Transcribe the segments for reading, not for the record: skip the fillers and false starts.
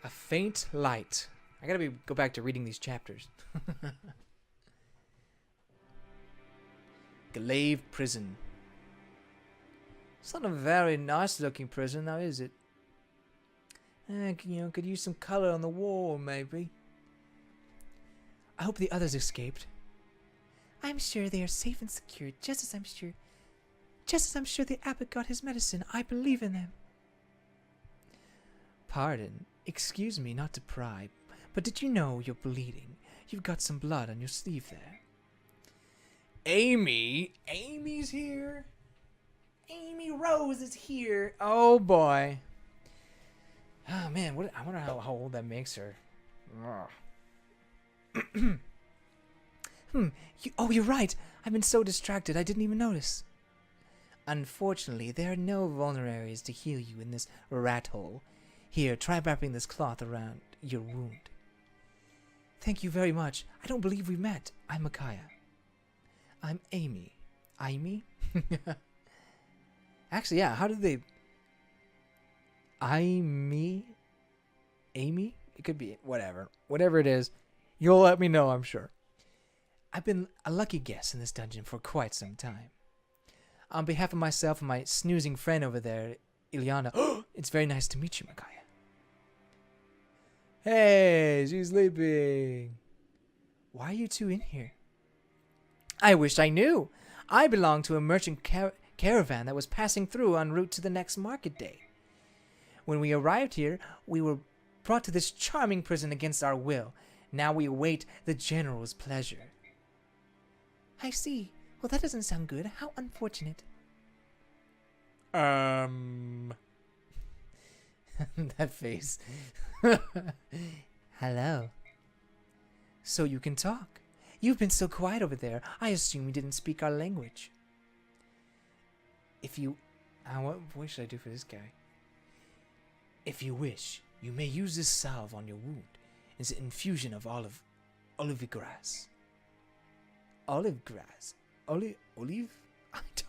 A faint light. I gotta go back to reading these chapters. Glaive Prison. It's not a very nice looking prison now, is it? Could use some color on the wall, maybe. I hope the others escaped. I'm sure they are safe and secure, just as I'm sure the abbot got his medicine. I believe in them. Pardon, excuse me not to pry, but did you know you're bleeding? You've got some blood on your sleeve there. Amy? Amy's here? Amy Rose is here. Oh boy. Oh man, I wonder how old that makes her. You're right. I've been so distracted I didn't even notice. Unfortunately, there are no vulneraries to heal you in this rat hole. Here, try wrapping this cloth around your wound. Thank you very much. I don't believe we met. I'm Micaiah. I'm Amy. Amy? Actually, yeah, how did they... Amy? It could be whatever. Whatever it is, you'll let me know, I'm sure. I've been a lucky guest in this dungeon for quite some time. On behalf of myself and my snoozing friend over there, Ileana, it's very nice to meet you, Micaiah. Hey, she's sleeping. Why are you two in here? I wish I knew. I belong to a merchant caravan that was passing through en route to the next market day. When we arrived here, we were brought to this charming prison against our will. Now we await the general's pleasure. I see. Well, that doesn't sound good. How unfortunate. That face. Hello. So you can talk. You've been so quiet over there. I assume you didn't speak our language. What voice should I do for this guy? If you wish, you may use this salve on your wound. It's an infusion of olive grass. Olive grass? Olive?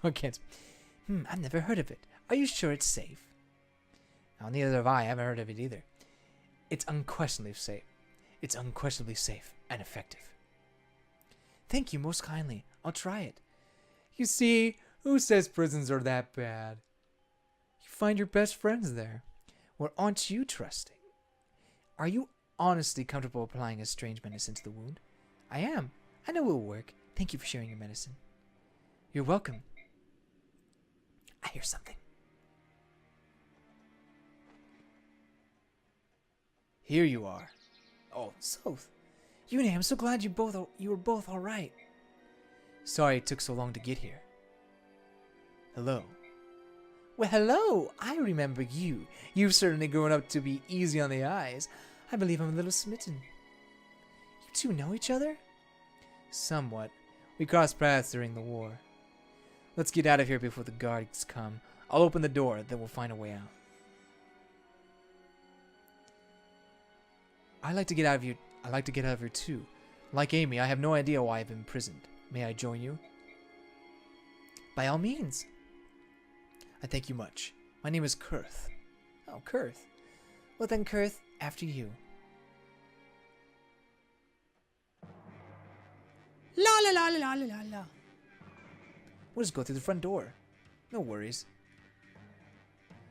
I can't. I've never heard of it. Are you sure it's safe? Now, neither have I. I haven't heard of it either. It's unquestionably safe. It's unquestionably safe and effective. Thank you most kindly. I'll try it. You see, who says prisons are that bad? You find your best friends there. Or aren't you trusting? Are you honestly comfortable applying a strange medicine to the wound? I am. I know it will work. Thank you for sharing your medicine. You're welcome. I hear something. Here you are. Oh, Soth. Yune, I'm so glad you were both all right. Sorry it took so long to get here. Hello. Well, hello. I remember you. You've certainly grown up to be easy on the eyes. I believe I'm a little smitten. You two know each other? Somewhat. We crossed paths during the war. Let's get out of here before the guards come. I'll open the door, then we'll find a way out. I'd like to get out of here too. Like Amy, I have no idea why I've been imprisoned. May I join you? By all means. I thank you much. My name is Kurth. Oh, Kurth. Well then, Kurth, after you. La la la la la la la. We'll just go through the front door. No worries.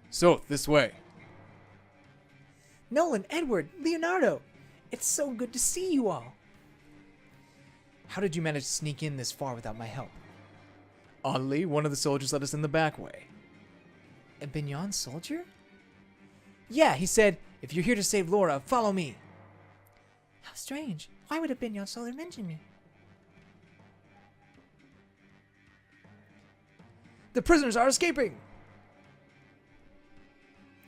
So, this way. Nolan, Edward, Leonardo. It's so good to see you all. How did you manage to sneak in this far without my help? Oddly, one of the soldiers let us in the back way. A Bignon soldier? Yeah, he said, if you're here to save Laura, follow me. How strange. Why would a Bignon soldier mention me? The prisoners are escaping!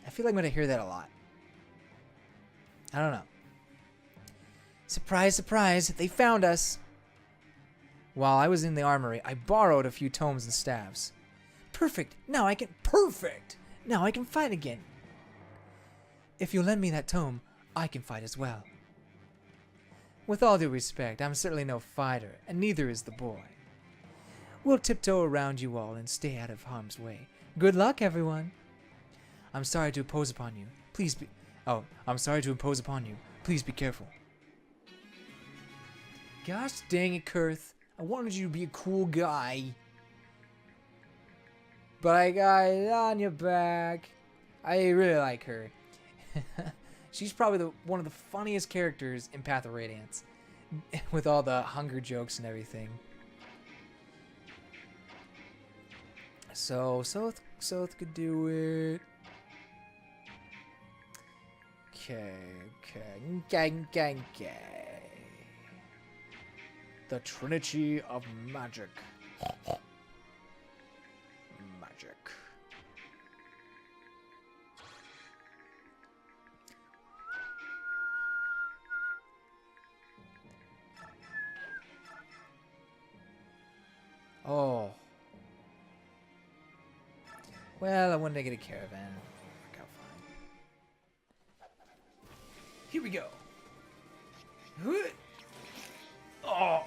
I feel like I'm going to hear that a lot. I don't know. Surprise, surprise, they found us. While I was in the armory, I borrowed a few tomes and staves. Perfect! Now I can fight again. If you'll lend me that tome, I can fight as well. With all due respect, I'm certainly no fighter, and neither is the boy. We'll tiptoe around you all and stay out of harm's way. Good luck, everyone. I'm sorry to impose upon you. Please Oh, I'm sorry to impose upon you. Please be careful. Gosh dang it, Kurth. I wanted you to be a cool guy. But I got it on your back. I really like her. She's probably one of the funniest characters in Path of Radiance. With all the hunger jokes and everything. So, Soth could do it. Okay. The Trinity of Magic. Magic. Oh. Well, I wanted to get a caravan. Work out fine. Here we go. Oh.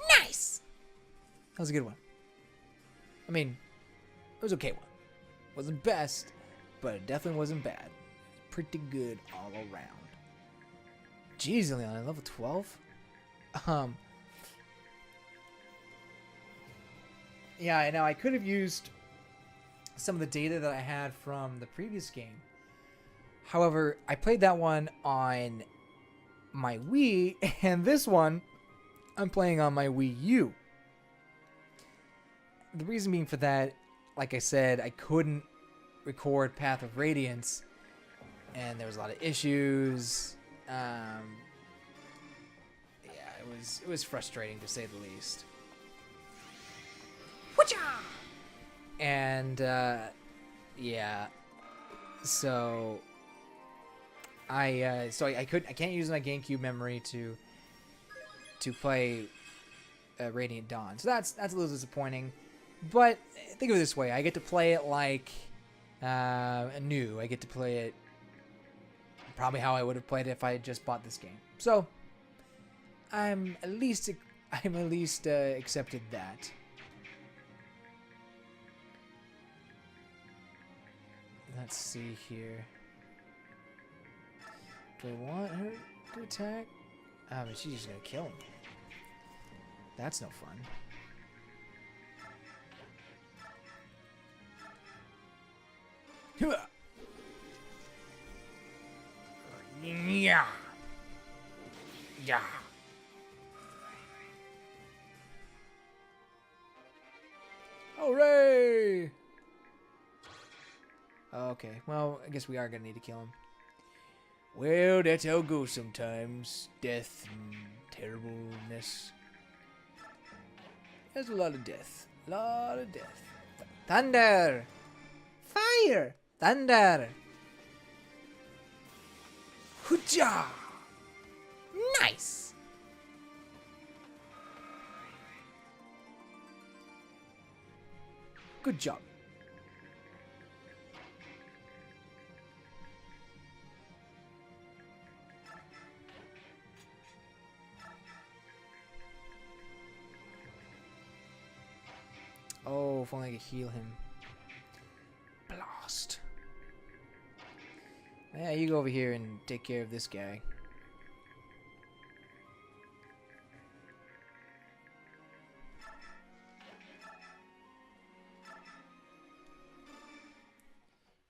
Nice. That was a good one. I mean, it was an okay one. Wasn't best, but it definitely wasn't bad. Pretty good all around. Jeez, Leon, level 12? Yeah, I know. I could have used some of the data that I had from the previous game. However, I played that one on my Wii, and this one I'm playing on my Wii U. The reason being for that, like I said, I couldn't record Path of Radiance, and there was a lot of issues. Yeah, it was frustrating to say the least. And yeah, so I can't use my GameCube memory to play Radiant Dawn. So that's a little disappointing. But think of it this way: I get to play it like new. I get to play it probably how I would have played it if I had just bought this game. So I'm at least accepted that. Let's see here. Do I want her to attack? But she's just gonna kill him. That's no fun. Yeah. Yeah. Hooray! Okay, well, I guess we are gonna need to kill him. Well, that's how it goes sometimes. Death and terribleness. There's a lot of death. A lot of death. Thunder! Fire! Thunder! Hooja! Nice! Good job. Oh, if only I could heal him. Blast. Yeah, you go over here and take care of this guy.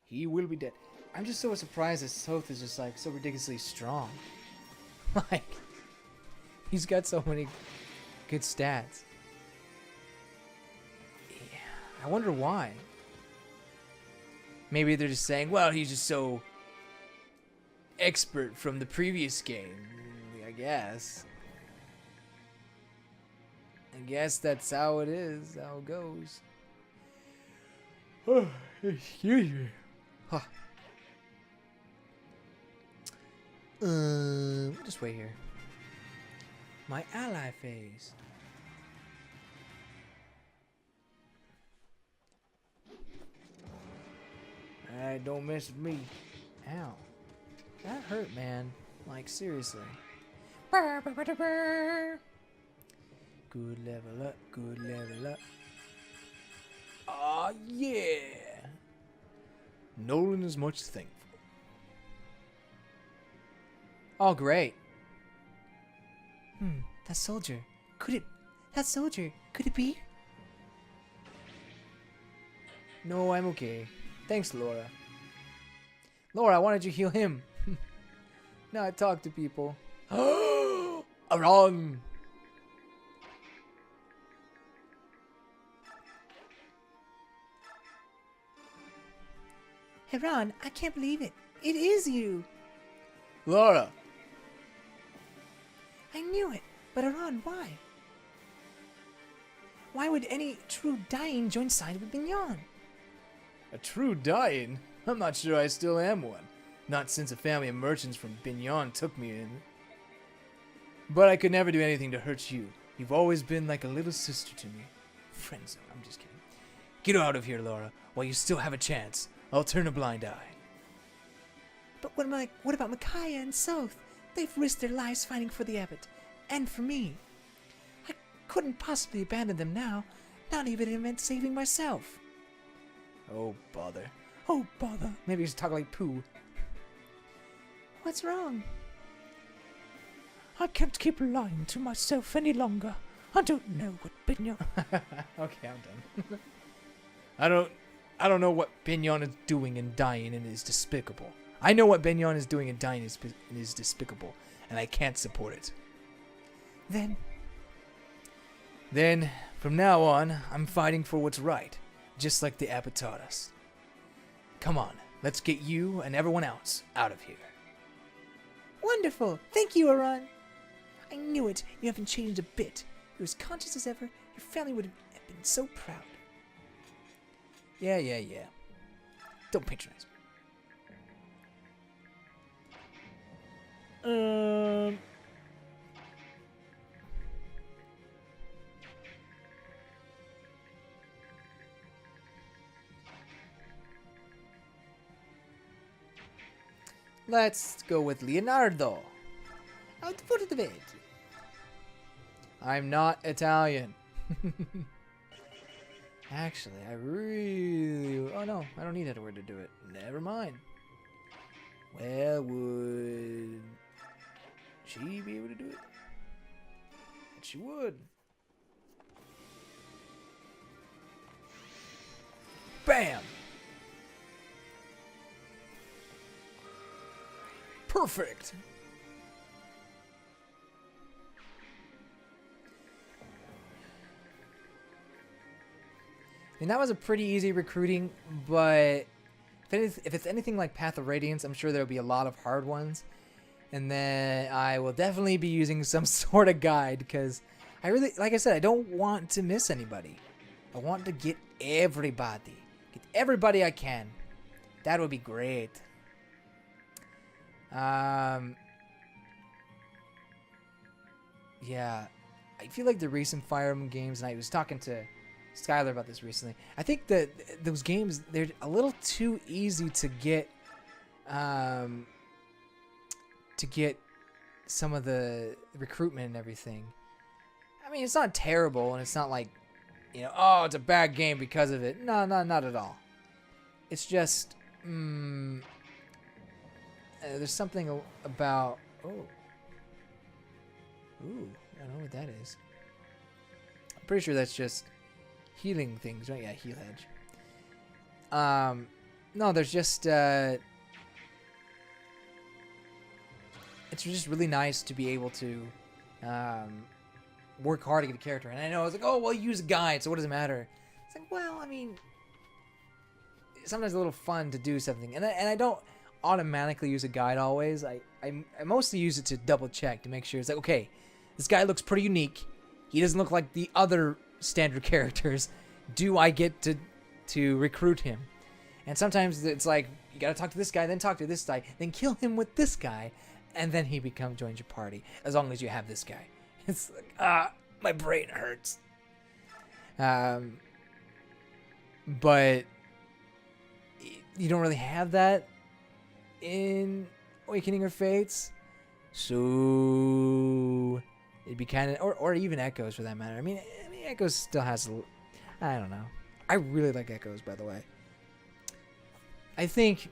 He will be dead. I'm just so surprised that Soth is just like so ridiculously strong. Like, he's got so many good stats. I wonder why. Maybe they're just saying, well, he's just so expert from the previous game. I guess. I guess that's how it is, how it goes. Oh, excuse me. Huh. Just wait here. My ally phase. Alright, don't mess with me. Ow. That hurt, man. Like, seriously. Good level up. Good level up. Ah, yeah. Nolan is much thankful. Oh, great. That soldier. That soldier. Could it be? No, I'm okay. Thanks, Laura. Laura, why don't you heal him? Now I talk to people. Aron! Aron, I can't believe it. It is you. Laura. I knew it. But Aron, why? Why would any true Dain join side with Mignon? A true Dain? I'm not sure I still am one. Not since a family of merchants from Bignon took me in. But I could never do anything to hurt you. You've always been like a little sister to me. Friend zone, I'm just kidding. Get out of here, Laura, while you still have a chance. I'll turn a blind eye. But what about Micaiah and South? They've risked their lives fighting for the abbot. And for me. I couldn't possibly abandon them now. Not even if it meant saving myself. Oh, bother. Oh, bother. Maybe you should talk like Pooh. What's wrong? I can't keep lying to myself any longer. I don't know what Bignon... Okay, I'm done. I don't know what Bignon is doing and dying and is despicable. I know what Bignon is doing and dying and is despicable, and I can't support it. Then, from now on, I'm fighting for what's right, just like the abbot taught us. Come on, let's get you and everyone else out of here. Wonderful! Thank you, Aron! I knew it! You haven't changed a bit. You're as conscious as ever. Your family would have been so proud. Yeah. Don't patronize me. Let's go with Leonardo. Out the foot of the bed. I'm not Italian. Actually, I really... Oh no, I don't need Edward to do it. Never mind. Well, would she be able to do it? She would. Bam! Perfect! And that was a pretty easy recruiting, but if it's anything like Path of Radiance, I'm sure there'll be a lot of hard ones. And then I will definitely be using some sort of guide, because I really, like I said, I don't want to miss anybody. I want to get everybody. Get everybody I can. That would be great. Yeah. I feel like the recent Fire Emblem games, and I was talking to Skylar about this recently. I think that those games, they're a little too easy to get some of the recruitment and everything. I mean, it's not terrible, and it's not like, you know, oh, it's a bad game because of it. No, not at all. It's just, there's something about, ooh, I don't know what that is. I'm pretty sure that's just healing things, right? Yeah, heal edge. No, there's just, it's just really nice to be able to, work hard to get a character. And I know, I was like, oh, well, use a guide, so what does it matter? It's like, well, I mean, sometimes it's a little fun to do something. And I don't automatically use a guide always. I mostly use it to double check to make sure it's like, okay, this guy looks pretty unique. He doesn't look like the other standard characters. Do I get to recruit him? And sometimes it's like, you gotta talk to this guy, then talk to this guy, then kill him with this guy, and then he joins your party, as long as you have this guy. It's like, my brain hurts. But you don't really have that in Awakening of Fates. So it'd be kind of, or even Echoes for that matter. I mean, Echoes still has, I don't know. I really like Echoes, by the way. I think,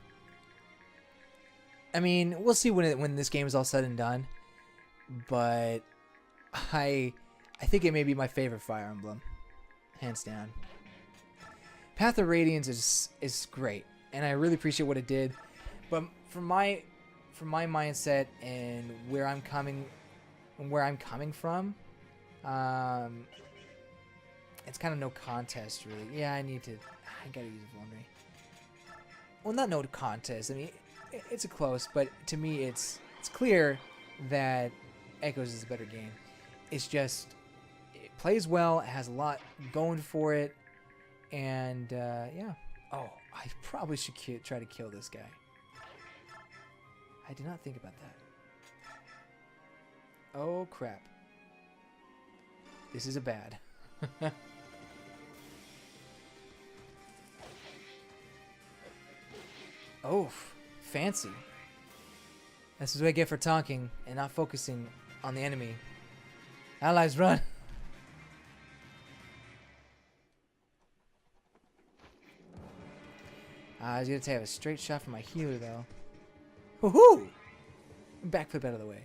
I mean, we'll see when this game is all said and done, but I think it may be my favorite Fire Emblem, hands down. Path of Radiance is great, and I really appreciate what it did, but from my mindset and where I'm coming from, it's kind of no contest, really. Yeah, I gotta use a Vulnerary. Well, not no contest. I mean, it's a close, but to me, it's clear that Echoes is a better game. It's just, it plays well, it has a lot going for it, and yeah. Oh, I probably should try to kill this guy. I did not think about that. Oh, crap. This is a bad. Oh, fancy. This is what I get for talking and not focusing on the enemy. Allies, run! I was gonna have a straight shot from my healer, though. Woohoo! Backflip out of the way.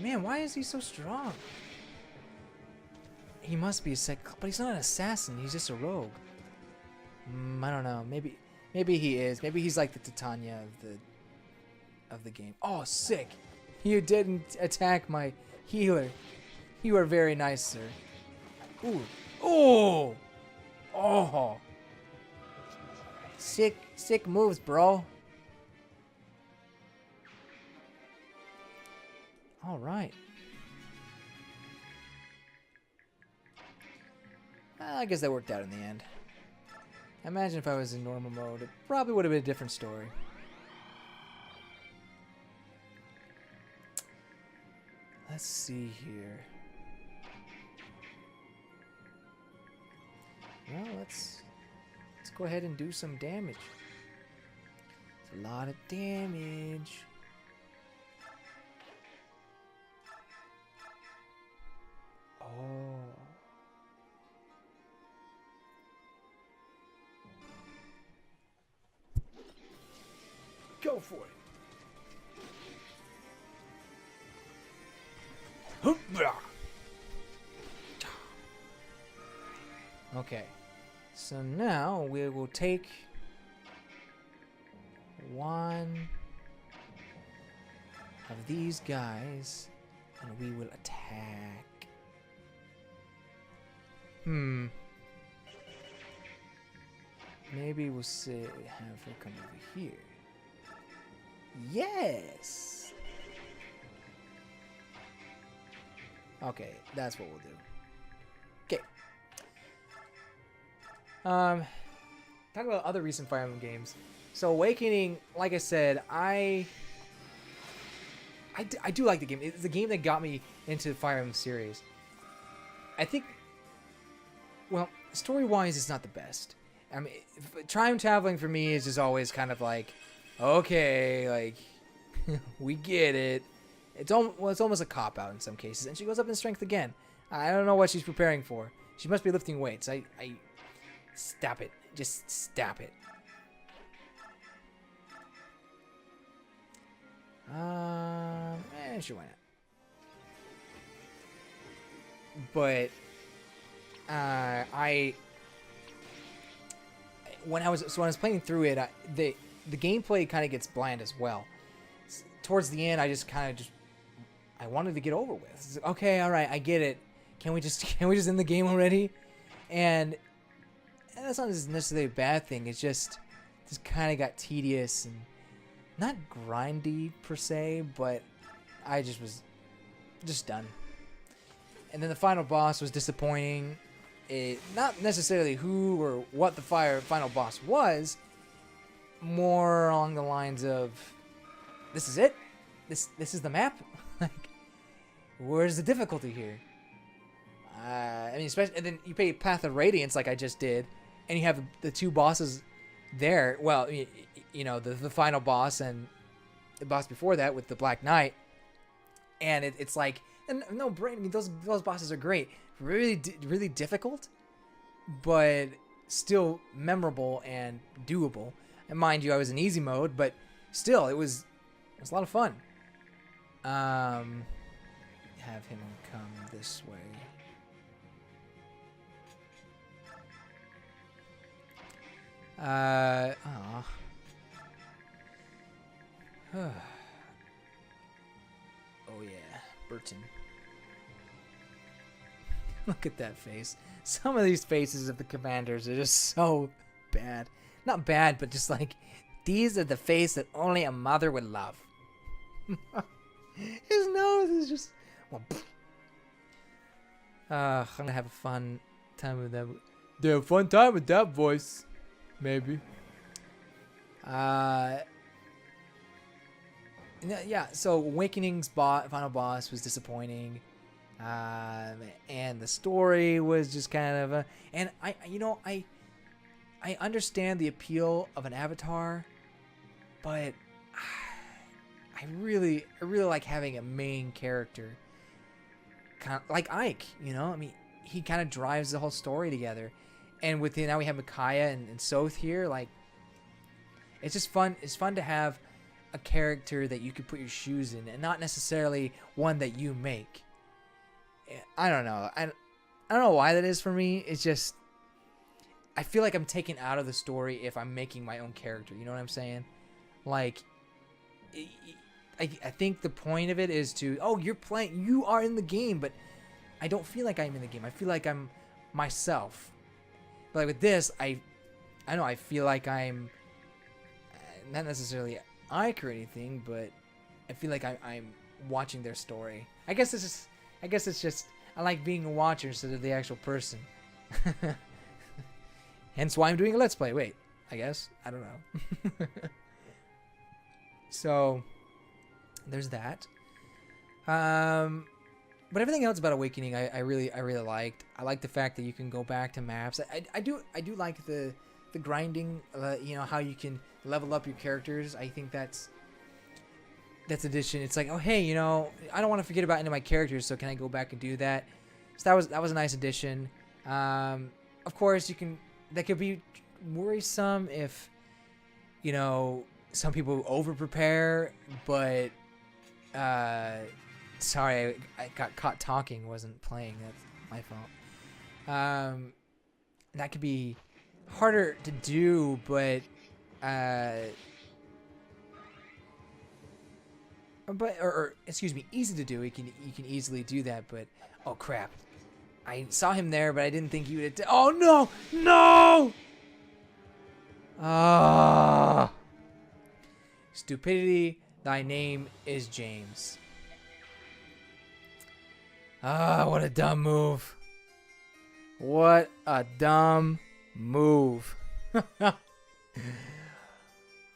Man, why is he so strong? He must be but he's not an assassin. He's just a rogue. I don't know. Maybe he is. Maybe he's like the Titania of the game. Oh, sick! You didn't attack my healer. You are very nice, sir. Ooh. Oh. Oh. Sick moves, bro. All right. I guess that worked out in the end. Imagine if I was in normal mode, it probably would have been a different story. Let's see here. Well, let's go ahead and do some damage. It's a lot of damage. Oh. Go for it. Okay. So now we will take one of these guys and we will attack. Maybe we'll have her come over here. Yes! Okay, that's what we'll do. Okay. Talk about other recent Fire Emblem games. So Awakening, like I said, I do like the game. It's the game that got me into the Fire Emblem series. I think, well, story-wise, it's not the best. I mean, time traveling for me is just always kind of like, okay, like, we get it. It's almost a cop-out in some cases. And she goes up in strength again. I don't know what she's preparing for. She must be lifting weights. Stop it. Just stop it. Sure, why not? But, when I was playing through it, the gameplay kind of gets bland as well. Towards the end, I wanted to get over with. It's like, okay, all right, I get it. Can we just end the game already? And that's not necessarily a bad thing. It's just kind of got tedious and not grindy per se, but I just was just done. And then the final boss was disappointing. Not necessarily who or what the final boss was, more along the lines of, this is it? This is the map? Like, where's the difficulty here? I mean, especially, and then you pay Path of Radiance like I just did, and you have the two bosses there, well, you know, the final boss and the boss before that with the Black Knight, and it's like, and no brain. I mean, those bosses are great, really difficult, but still memorable and doable. And mind you, I was in easy mode, but still, it was a lot of fun. Have him come this way. Oh yeah, Burton. Look at that face. Some of these faces of the commanders are just so bad. Not bad, but just like, these are the face that only a mother would love. His nose is just... Well, I'm gonna have a fun time with that. Yeah, fun time with that voice. Maybe. Yeah, so Awakening's final boss was disappointing. And the story was just kind of and I understand the appeal of an avatar, but I really like having a main character, kind of like Ike. You know, I mean, he kind of drives the whole story together, and now we have Micaiah and Soth here. Like, it's just fun. It's fun to have a character that you could put your shoes in, and not necessarily one that you make. I don't know. I don't know why that is for me. It's just, I feel like I'm taken out of the story if I'm making my own character. You know what I'm saying? Like, I think the point of it is to, oh, you are in the game, but I don't feel like I'm in the game. I feel like I'm myself. But like with this, I feel like I'm not necessarily Ike or anything, but I feel like I'm watching their story. I guess it's just I like being a watcher instead of the actual person. Hence why I'm doing a Let's Play. Wait, I guess. I don't know. So, there's that. But everything else about Awakening I really liked. I like the fact that you can go back to maps. I do like the grinding, you know, how you can level up your characters. I think that's addition. It's like, oh hey, you know, I don't want to forget about any of my characters, so can I go back and do that? So that was a nice addition. Of course, that could be worrisome if, you know, some people over prepare, but sorry, I got caught talking, wasn't playing. That's my fault. That could be harder to do, but excuse me, easy to do. You can easily do that, but oh crap, I saw him there, but I didn't think he would. Oh no! Ah, stupidity. Thy name is James. Ah, what a dumb move. What a dumb move.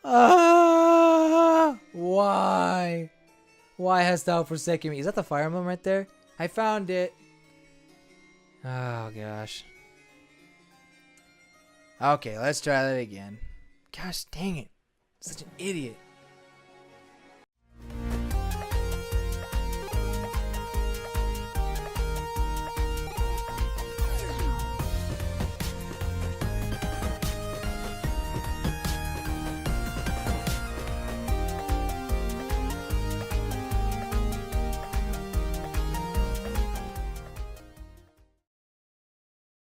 Ah, why? Why hast thou forsaken me? Is that the Fire Emblem right there? I found it. Oh, gosh. Okay, let's try that again. Gosh dang it. Such an idiot.